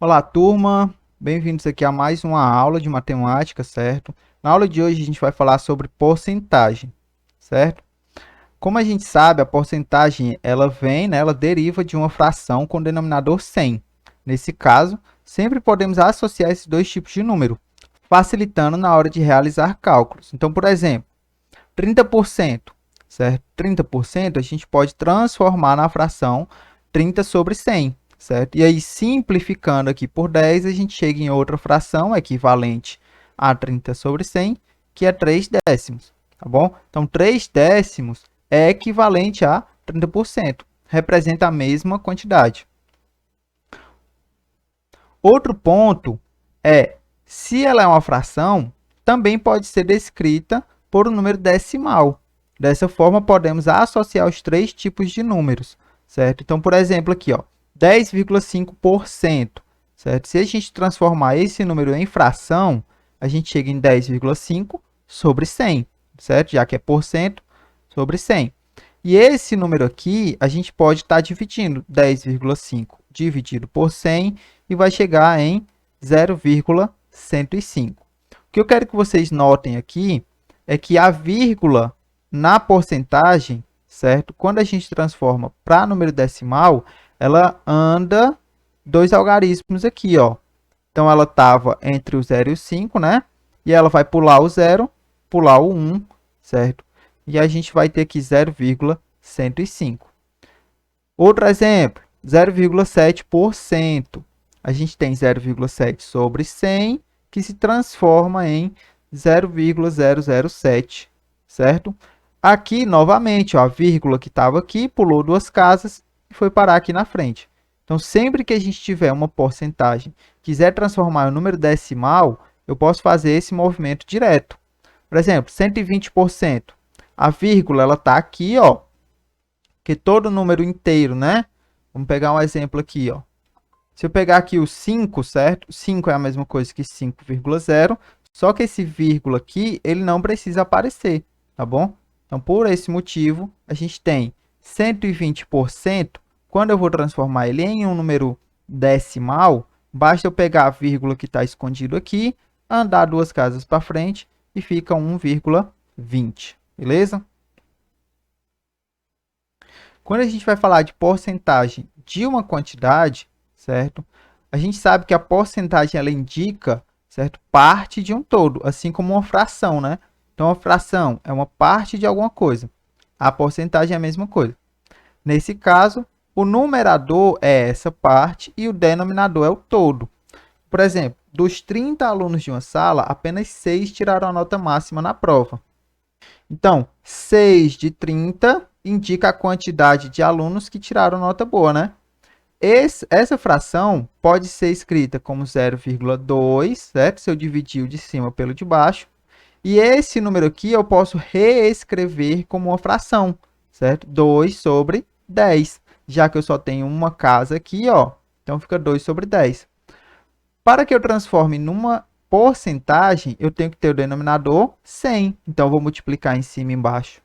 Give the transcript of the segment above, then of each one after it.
Olá, turma. Bem-vindos aqui a mais uma aula de matemática, certo? Na aula de hoje a gente vai falar sobre porcentagem, certo? Como a gente sabe, a porcentagem ela vem, né, ela deriva de uma fração com denominador 100. Nesse caso, sempre podemos associar esses dois tipos de número, facilitando na hora de realizar cálculos. Então, por exemplo, 30%, certo? 30% a gente pode transformar na fração 30 sobre 100, certo? E aí, simplificando aqui por 10, a gente chega em outra fração equivalente a 30 sobre 100, que é 3 décimos, tá bom? Então, 3 décimos é equivalente a 30%, representa a mesma quantidade. Outro ponto é, se ela é uma fração, também pode ser descrita por um número decimal. Dessa forma, podemos associar os três tipos de números, certo? Então, por exemplo, aqui, ó, 10,5%, certo? Se a gente transformar esse número em fração, a gente chega em 10,5 sobre 100, certo? Já que é por cento sobre 100. E esse número aqui, a gente pode estar dividindo 10,5 dividido por 100 e vai chegar em 0,105. O que eu quero que vocês notem aqui é que a vírgula na porcentagem, certo? Quando a gente transforma para número decimal, ela anda dois algarismos aqui, ó. Então, ela estava entre o 0 e o 5, né? E ela vai pular o 0, pular o 1, certo? E a gente vai ter aqui 0,105. Outro exemplo, 0,7%. A gente tem 0,7 sobre 100, que se transforma em 0,007, certo? Aqui, novamente, ó, a vírgula que estava aqui, pulou duas casas e foi parar aqui na frente. Então, sempre que a gente tiver uma porcentagem, quiser transformar em um número decimal, eu posso fazer esse movimento direto. Por exemplo, 120%. A vírgula ela está aqui, ó, que todo número inteiro, né? Vamos pegar um exemplo aqui, ó. Se eu pegar aqui o 5, certo? 5 é a mesma coisa que 5,0, só que esse vírgula aqui, ele não precisa aparecer, tá bom? Então, por esse motivo, a gente tem 120%. Quando eu vou transformar ele em um número decimal, basta eu pegar a vírgula que está escondido aqui, andar duas casas para frente e fica 1,20, beleza? Quando a gente vai falar de porcentagem de uma quantidade, certo? A gente sabe que a porcentagem ela indica, certo, parte de um todo, assim como uma fração, né? Então, a fração é uma parte de alguma coisa. A porcentagem é a mesma coisa. Nesse caso, o numerador é essa parte e o denominador é o todo. Por exemplo, dos 30 alunos de uma sala, apenas 6 tiraram a nota máxima na prova. Então, 6 de 30 indica a quantidade de alunos que tiraram nota boa, né? Essa fração pode ser escrita como 0,2, certo? Se eu dividir o de cima pelo de baixo. E esse número aqui eu posso reescrever como uma fração, certo? 2 sobre 10, já que eu só tenho uma casa aqui, ó. Então, fica 2 sobre 10. Para que eu transforme numa porcentagem, eu tenho que ter o denominador 100. Então, eu vou multiplicar em cima e embaixo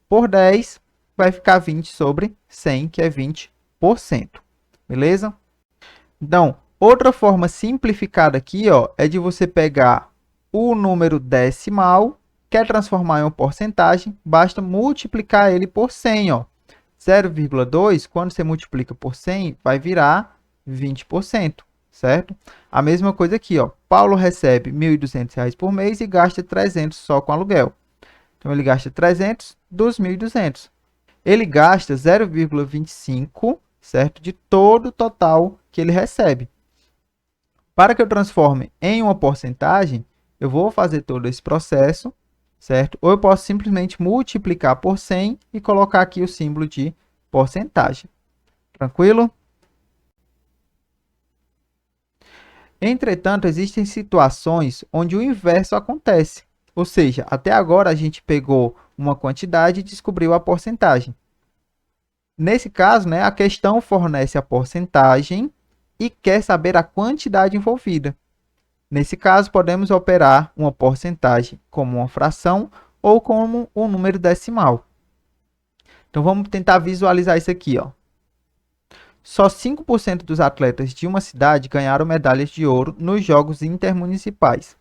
por 10, vai ficar 20 sobre 100, que é 20%. Beleza? Então, outra forma simplificada aqui, ó, é de você pegar o número decimal, quer transformar em uma porcentagem, basta multiplicar ele por 100, ó. 0,2, quando você multiplica por 100, vai virar 20%, certo? A mesma coisa aqui, ó. Paulo recebe R$ 1.200 por mês e gasta 300 só com aluguel. Então, ele gasta 300 dos 1.200. Ele gasta 0,25, certo? De todo o total que ele recebe. Para que eu transforme em uma porcentagem, eu vou fazer todo esse processo, certo? Ou eu posso simplesmente multiplicar por 100 e colocar aqui o símbolo de porcentagem. Tranquilo? Entretanto, existem situações onde o inverso acontece. Ou seja, até agora a gente pegou uma quantidade e descobriu a porcentagem. Nesse caso, né, a questão fornece a porcentagem e quer saber a quantidade envolvida. Nesse caso, podemos operar uma porcentagem como uma fração ou como um número decimal. Então, vamos tentar visualizar isso aqui, ó. Só 5% dos atletas de uma cidade ganharam medalhas de ouro nos Jogos Intermunicipais.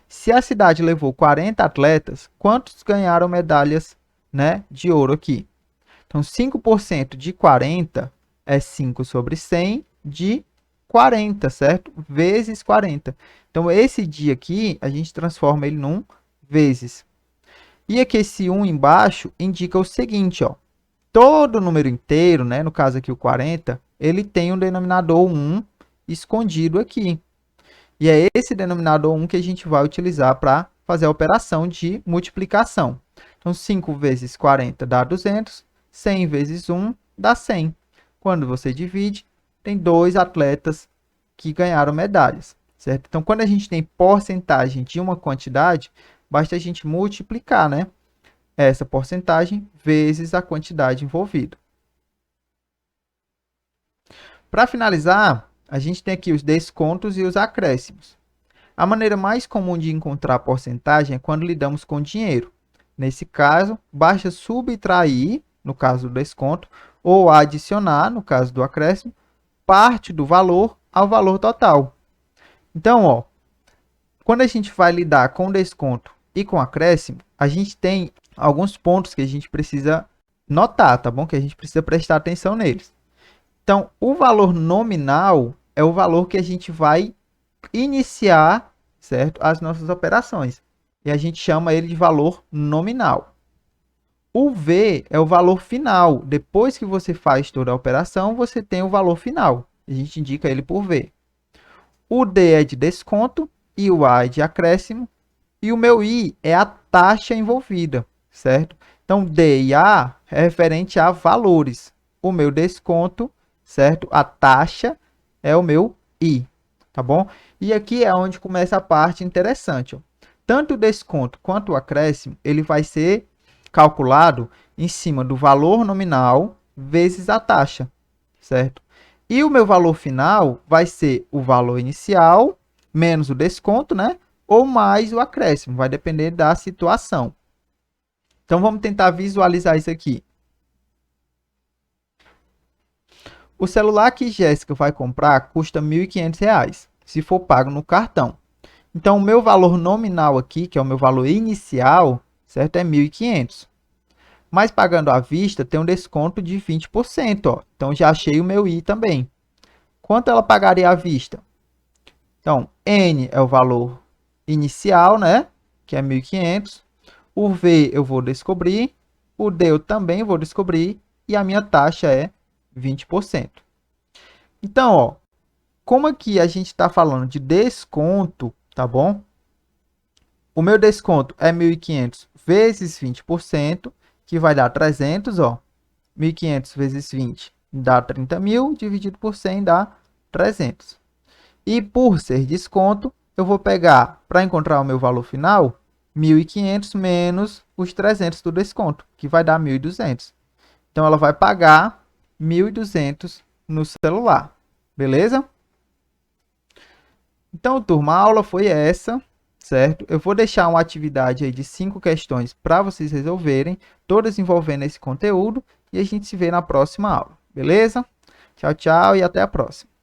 Se a cidade levou 40 atletas, quantos ganharam medalhas, né, de ouro aqui? Então, 5% de 40 é 5 sobre 100 de 40, certo? Vezes 40. Então, esse dia aqui, a gente transforma ele num vezes. E aqui esse 1 embaixo indica o seguinte, ó. Todo número inteiro, né, no caso aqui o 40, ele tem um denominador 1 escondido aqui. E é esse denominador 1 que a gente vai utilizar para fazer a operação de multiplicação. Então, 5 vezes 40 dá 200, 100 vezes 1 dá 100. Quando você divide, tem 2 atletas que ganharam medalhas, certo? Então, quando a gente tem porcentagem de uma quantidade, basta a gente multiplicar, né, essa porcentagem vezes a quantidade envolvida. Para finalizar, a gente tem aqui os descontos e os acréscimos. A maneira mais comum de encontrar a porcentagem é quando lidamos com dinheiro. Nesse caso, basta subtrair, no caso do desconto, ou adicionar, no caso do acréscimo, parte do valor ao valor total. Então, ó, quando a gente vai lidar com desconto e com acréscimo, a gente tem alguns pontos que a gente precisa notar, tá bom? Que a gente precisa prestar atenção neles. Então, o valor nominal é o valor que a gente vai iniciar, certo, as nossas operações. E a gente chama ele de valor nominal. O V é o valor final. Depois que você faz toda a operação, você tem o valor final. A gente indica ele por V. O D é de desconto e o A é de acréscimo. E o meu I é a taxa envolvida, certo? Então, D e A é referente a valores. O meu desconto, certo? A taxa é o meu I, tá bom? E aqui é onde começa a parte interessante, ó. Tanto o desconto quanto o acréscimo, ele vai ser calculado em cima do valor nominal vezes a taxa, certo? E o meu valor final vai ser o valor inicial menos o desconto, né? Ou mais o acréscimo, vai depender da situação. Então, vamos tentar visualizar isso aqui. O celular que Jéssica vai comprar custa R$ 1.500, se for pago no cartão. Então, o meu valor nominal aqui, que é o meu valor inicial, certo? É 1.500. Mas pagando à vista, tem um desconto de 20%, ó. Então, já achei o meu I também. Quanto ela pagaria à vista? Então, N é o valor inicial, né? Que é 1.500. O V eu vou descobrir. O D eu também vou descobrir. E a minha taxa é 20%. Então, ó, como aqui a gente está falando de desconto, tá bom? O meu desconto é 1.500 vezes 20%, que vai dar 300, ó. 1.500 vezes 20 dá 30.000, dividido por 100 dá 300. E por ser desconto, eu vou pegar, para encontrar o meu valor final, 1.500 menos os 300 do desconto, que vai dar 1.200. Então, ela vai pagar 1.200 no celular. Beleza? Então, turma, a aula foi essa, certo? Eu vou deixar uma atividade aí de 5 questões para vocês resolverem, todas envolvendo esse conteúdo, e a gente se vê na próxima aula. Beleza? Tchau, tchau e até a próxima.